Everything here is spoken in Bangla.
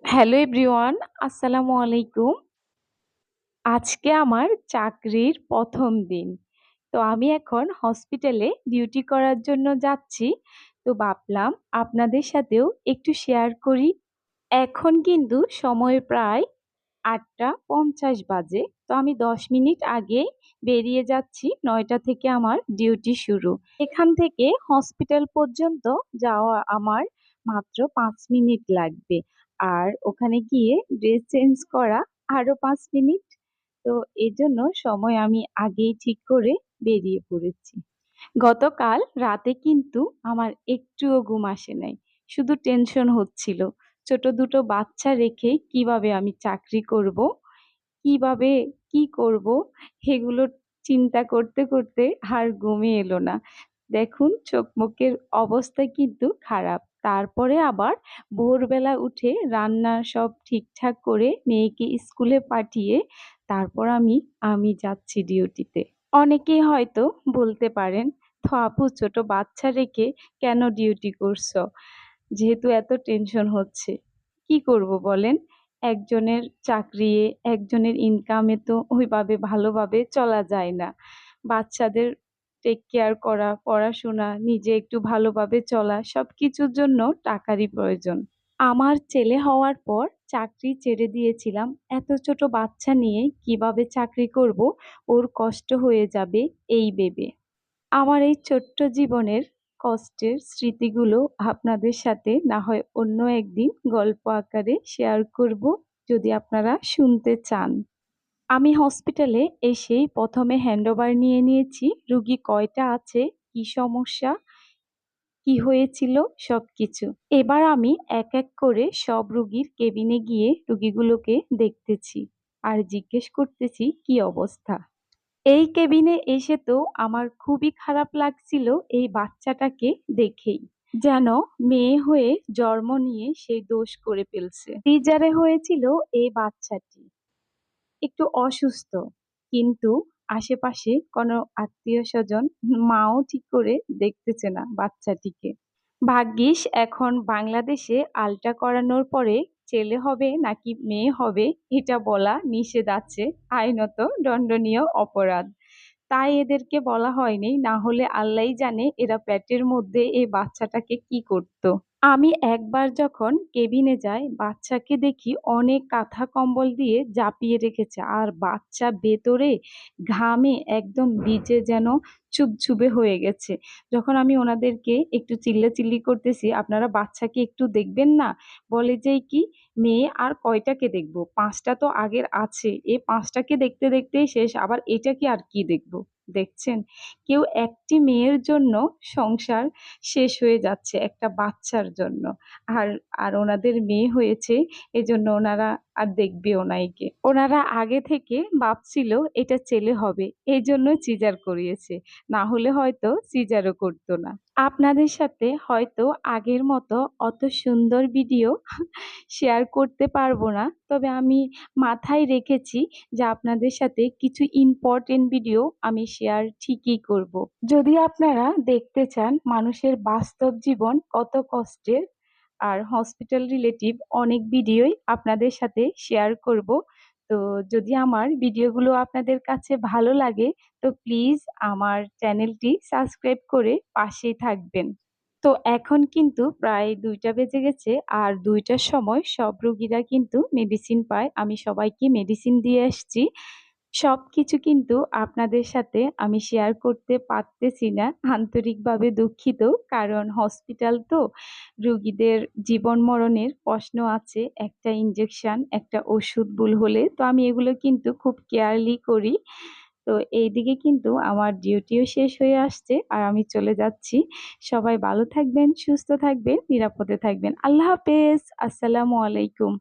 হ্যালো এভরিওয়ান, আসসালামু আলাইকুম। আজকে আমার চাকরির ১ম দিন। তো আমি এখন হসপিটালে ডিউটি করার জন্য যাচ্ছি। তো ভাবলাম আপনাদের সাথেও একটু শেয়ার করি। এখন কিন্তু সময় প্রায় ৮টা ৫০ বাজে। তো আমি ১০ মিনিট আগেই বেরিয়ে যাচ্ছি। ৯টা থেকে আমার ডিউটি শুরু। এখান থেকে হসপিটাল পর্যন্ত যাওয়া আমার মাত্র ৫ মিনিট লাগবে। আর ওখানে গিয়ে ড্রেস চেঞ্জ করা আরো ৫ মিনিট। তো এজন্য সময় আমি আগেই ঠিক করে বেরিয়ে পড়েছি। গতকাল রাতে কিন্তু আমার একটুও ঘুম আসে নাই। শুধু টেনশন হচ্ছিল। ছোট দুটো বাচ্চা রেখে কিভাবে আমি চাকরি করব, কিভাবে কি করব এগুলো চিন্তা করতে করতে আর ঘুমই এলো না। দেখুন চোখ মুখের অবস্থা কিন্তু খারাপ। তারপরে আবার ভোরবেলা উঠে রান্না সব ঠিকঠাক করে মেয়েকে স্কুলে পাঠিয়ে তারপর আমি যাচ্ছি ডিউটিতে। অনেকেই হয়তো বলতে পারেন, "তো আপু ছোট বাচ্চা রেখে কেন ডিউটি করছো? যেহেতু এত টেনশন হচ্ছে।" কি করব বলেন? একজনের চাকরি, একজনের ইনকামে তো ওইভাবে ভালোভাবে চলা যায় না। বাচ্চাদের টেক কেয়ার করা, পড়াশোনা, নিজে একটু ভালোভাবে চলা সবকিছুর জন্য টাকারই প্রয়োজন। আমার ছেলে হওয়ার পর চাকরি ছেড়ে দিয়েছিলাম এত ছোট বাচ্চা নিয়ে কিভাবে চাকরি করব, ওর কষ্ট হয়ে যাবে এই ভেবে। আমার এই ছোট্ট জীবনের কষ্টের স্মৃতিগুলো আপনাদের সাথে না হয় অন্য একদিন গল্প আকারে শেয়ার করব, যদি আপনারা শুনতে চান। আমি হসপিটালে এসেই ১ম এ হ্যান্ডওভার নিয়ে নিয়েছি। রুগী কয়টা আছে, কি সমস্যা, কি হয়েছিল সবকিছু। এবার আমি এক এক করে সব রুগীর কেবিনে গিয়ে রুগীগুলোকে দেখতেছি আর জিজ্ঞেস করতেছি কি অবস্থা। এই কেবিনে এসে তো আমার খুবই খারাপ লাগছিল এই বাচ্চাটাকে দেখেই। যেন মেয়ে হয়ে জন্ম নিয়ে সে দোষ করে ফেলছে। সিজারে হয়েছিল এই বাচ্চাটি। একটু অসুস্থ, কিন্তু আশেপাশে কোনো আত্মীয়স্বজন, মাও ঠিক করে দেখতেছে না বাচ্চাটিকে। ভাগ্যিস এখন বাংলাদেশে আলট্রা করানোর পরে ছেলে হবে নাকি মেয়ে হবে এটা বলা নিষেধ আছে, আইনত দণ্ডনীয় অপরাধ। তাই এদেরকে বলা হয়নি, না হলে আল্লাহই জানে এরা পেটের মধ্যে এই বাচ্চাটাকে কি করত। আমি একবার যখন কেবিনে যাই বাচ্চাকে দেখি অনেক কাঁথা কম্বল দিয়ে জাপিয়ে রেখেছে, আর বাচ্চা ভেতরে ঘামে একদম ভিজে যেন চুপচুপে হয়ে গেছে। যখন আমি ওনাদেরকে একটু চিল্লাচিল্লি করতেছি, আপনারা বাচ্চাকে একটু দেখবেন না, বলে যে কি, মেয়ে আর কয়টাকে দেখবো, 5টা তো আগের আছে, এই 5টাকে দেখতে দেখতেই শেষ, আবার এটাকে আর কি দেখবো। দেখছেন, কেউ একটি মেয়ের জন্য সংসার শেষ হয়ে যাচ্ছে একটা বাচ্চার জন্য। আর আর ওনাদের মেয়ে হয়েছে, এজন্য ওনারা আর দেখবেও না একে। ওনারা আগে থেকে ভাবছিল এটা ছেলে হবে, এই জন্য সিজার করিয়েছে, না হলে হয়তো সিজারও করতো না। আপনাদের সাথে হয়তো আগের মতো অত সুন্দর ভিডিও শেয়ার করতে পারবো না, তবে আমি মাথায় রেখেছি যে আপনাদের সাথে কিছু ইম্পর্টেন্ট ভিডিও আমি শেয়ার ঠিকই করব। যদি আপনারা দেখতে চান মানুষের বাস্তব জীবন কত কষ্টের, আর হসপিটাল রিলেটিভ অনেক ভিডিওই আপনাদের সাথে শেয়ার করব। তো যদি আমার ভিডিওগুলো আপনাদের কাছে ভালো লাগে, তো প্লিজ আমার চ্যানেলটি সাবস্ক্রাইব করে পাশেই থাকবেন। তো এখন কিন্তু প্রায় ২টা বেজে গেছে, আর ২টার সময় সব রোগীরা কিন্তু মেডিসিন পায়। আমি সবাইকে মেডিসিন দিয়ে আসছি। সবকিছু কিন্তু আপনাদের সাথে আমি শেয়ার করতে পারতেছি না। আন্তরিকভাবে দুঃখিত। কারণ হসপিটাল তো, রোগীদের জীবন মরণের প্রশ্ন আছে। একটা ইনজেকশন, একটা ওষুধ ভুল হলে তো আমি এগুলো কিন্তু খুব কেয়ারলি করি। তো এইদিকে কিন্তু আমার ডিউটিও শেষ হয়ে আসছে আর আমি চলে যাচ্ছি। সবাই ভালো থাকবেন, সুস্থ থাকবেন, নিরাপদে থাকবেন। আল্লাহ হাফেজ। আসসালামু আলাইকুম।